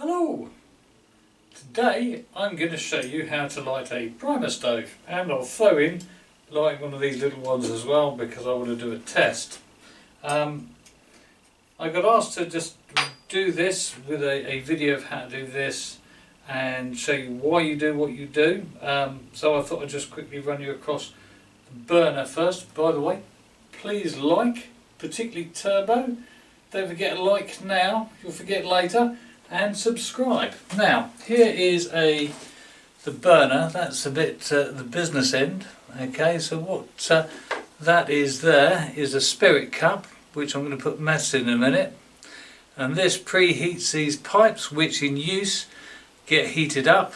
Hello! Today I'm going to show you how to light a primer stove, and I'll throw in lighting one of these little ones as well because I want to do a test. I got asked to just do this with a video of how to do this and show you why you do what you do, so I thought I'd just quickly run you across the burner first. By the way, please like, particularly turbo. Don't forget to like now, you'll forget later. And subscribe. Now here is the burner. That's a bit the business end. Okay, so what that is there is a spirit cup, which I'm going to put mess in a minute, and this preheats these pipes, which in use get heated up.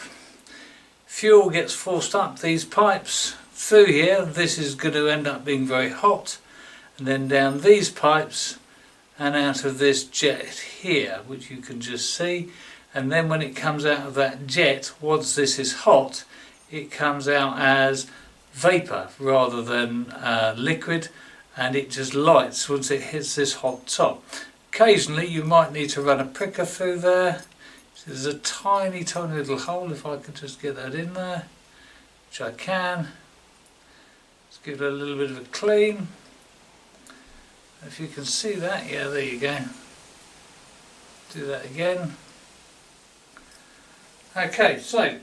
Fuel gets forced up these pipes through here. This is going to end up being very hot, and then down these pipes and out of this jet here, which you can just see. And then when it comes out of that jet, once this is hot, it comes out as vapour rather than liquid, and it just lights once it hits this hot top. Occasionally you might need to run a pricker through there. So there's a tiny little hole. If I could just get that in there, which I can. Let's give it a little bit of a clean. If you can see that, yeah, there you go. Do that again. Okay, so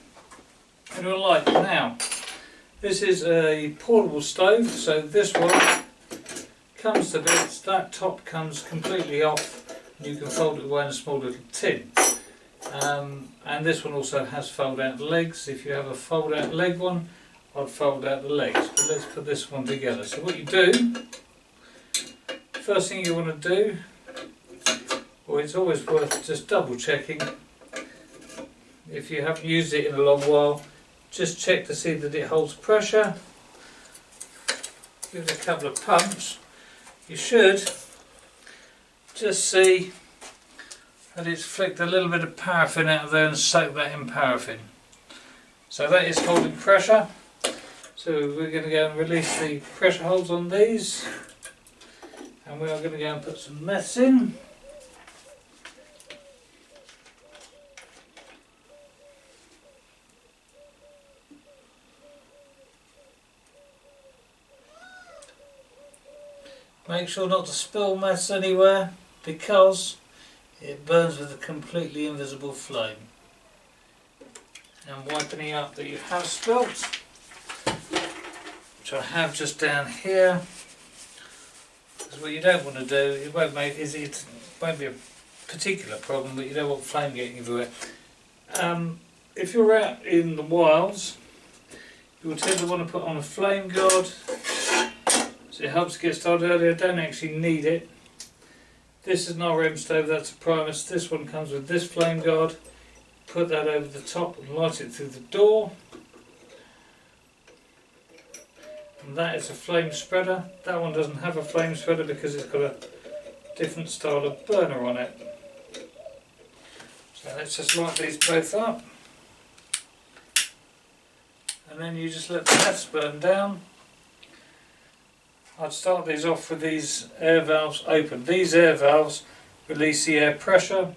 into a light now. This is a portable stove, so this one comes to bits. That top comes completely off. You can fold it away in a small little tin. And this one also has fold-out legs. If you have a fold-out leg one, I'd fold out the legs. But let's put this one together. So what you do. First thing you want to do, or it's always worth just double checking, if you haven't used it in a long while, just check to see that it holds pressure. Give it a couple of pumps. You should just see that it's flicked a little bit of paraffin out of there and soaked that in paraffin. So that is holding pressure. So we're going to go and release the pressure holes on these. And we are going to go and put some mess in. Make sure not to spill mess anywhere, because it burns with a completely invisible flame. And wiping up that you have spilt, which I have just down here. What you don't want to do, it won't be a particular problem, but you don't want flame getting everywhere. If you're out in the wilds, you will tend to want to put on a flame guard, so it helps get started earlier. Don't actually need it. This is an RM stove, that's a Primus. This one comes with this flame guard. Put that over the top and light it through the door. And that is a flame spreader. That one doesn't have a flame spreader because it's got a different style of burner on it. So let's just light these both up. And then you just let the mess burn down. I'd start these off with these air valves open. These air valves release the air pressure.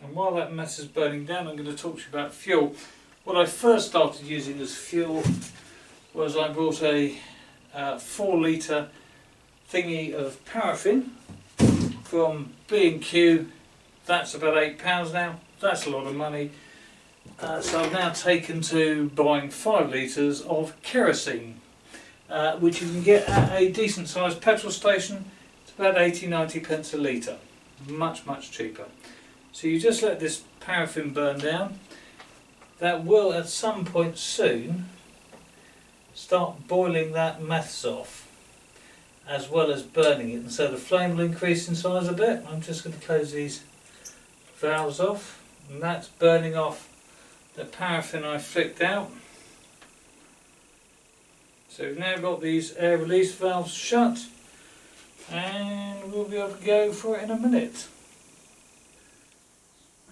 And while that mess is burning down, I'm going to talk to you about fuel. What I first started using as fuel was I bought a 4 litre thingy of paraffin from B&Q. That's about £8 now. That's a lot of money. So I've now taken to buying 5 litres of kerosene, which you can get at a decent sized petrol station. It's about 80-90 pence a litre. Much cheaper. So you just let this paraffin burn down. That will at some point soon start boiling that mess off, as well as burning it, and so the flame will increase in size a bit. I'm just going to close these valves off, and that's burning off the paraffin I flicked out. So we've now got these air release valves shut, and we'll be able to go for it in a minute.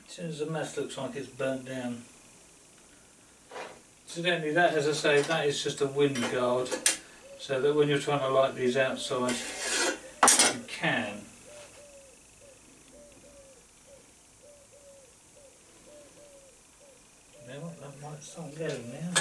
As soon as the mess looks like it's burnt down. Incidentally, that, as I say, that is just a wind guard, so that when you're trying to light these outside, you can. It's not going now.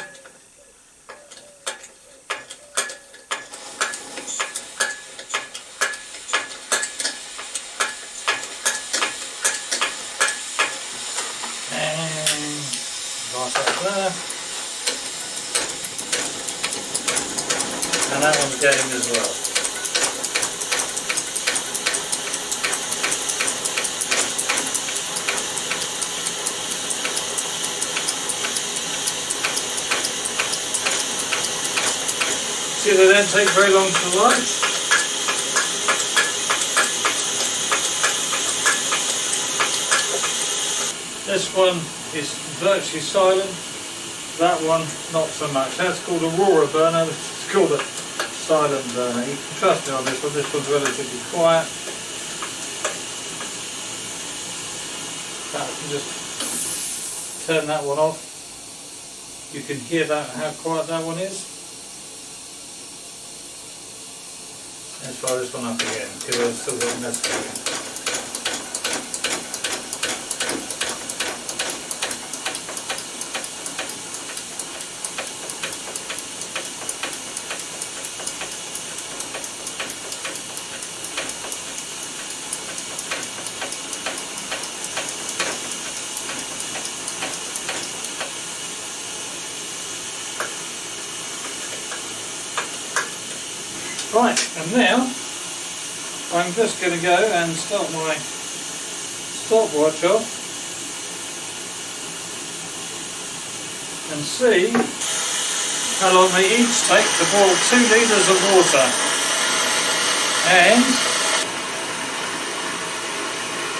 And right up there. And that one's going as well. See, they don't take very long to light. This one is virtually silent, that one not so much. That's called a Aurora burner, this is called a silent burner. You can trust me on this one's relatively quiet. I can just turn that one off. You can hear that, how quiet that one is. Let's fire this one up again, because I've still got mess going. Right, and now I'm just going to go and start my stopwatch off and see how long they each take to boil 2 litres of water. And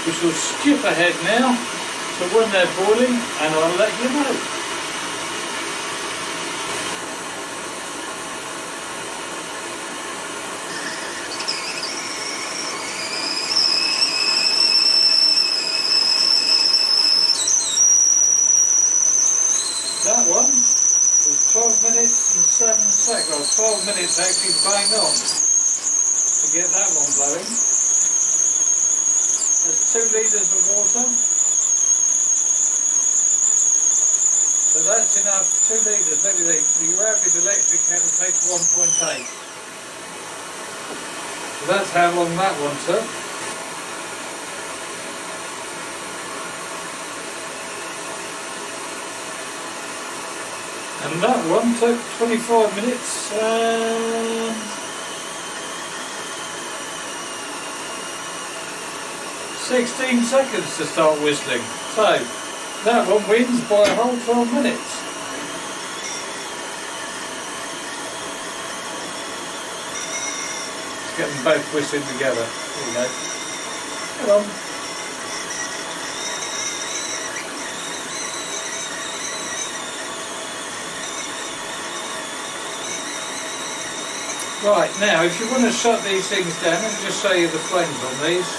we shall skip ahead now to when they're boiling and I'll let you know. That one was 12 minutes and 7 seconds, well 12 minutes actually bang on to get that one blowing. There's 2 litres of water, so that's enough, 2 litres, let me think, your average electric kettle takes 1.8. So that's how long that one took. And that one took 25 minutes and 16 seconds to start whistling. So that one wins by a whole 12 minutes. Let's get them both whistling together. There you go. Come on. Right, now if you want to shut these things down, let me just show you the flames on these.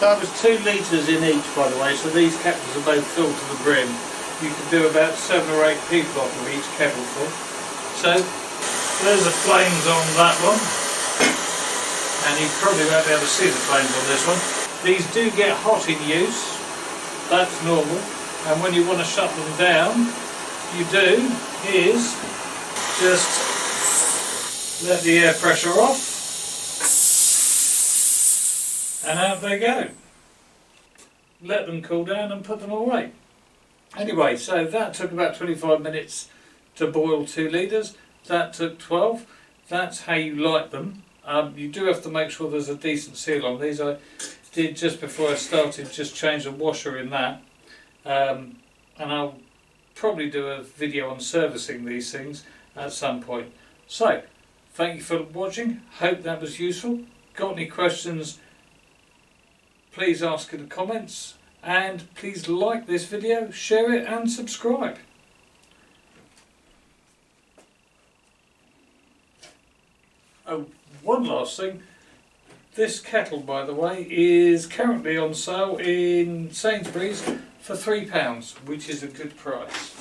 That was 2 litres in each, by the way, so these kettles are both filled to the brim. You can do about 7 or 8 people off of each kettle full. So there's the flames on that one, and you probably won't be able to see the flames on this one. These do get hot in use, that's normal, and when you want to shut them down, you do is just let the air pressure off and out they go. Let them cool down and put them away. Anyway, so that took about 25 minutes to boil 2 litres. That took 12. That's how you light them. You do have to make sure there's a decent seal on these. I did just before I started just change the washer in that, and I'll probably do a video on servicing these things at some point. So, thank you for watching, hope that was useful. Got any questions, please ask in the comments, and please like this video, share it and subscribe. Oh, one last thing, this kettle by the way is currently on sale in Sainsbury's for £3, which is a good price.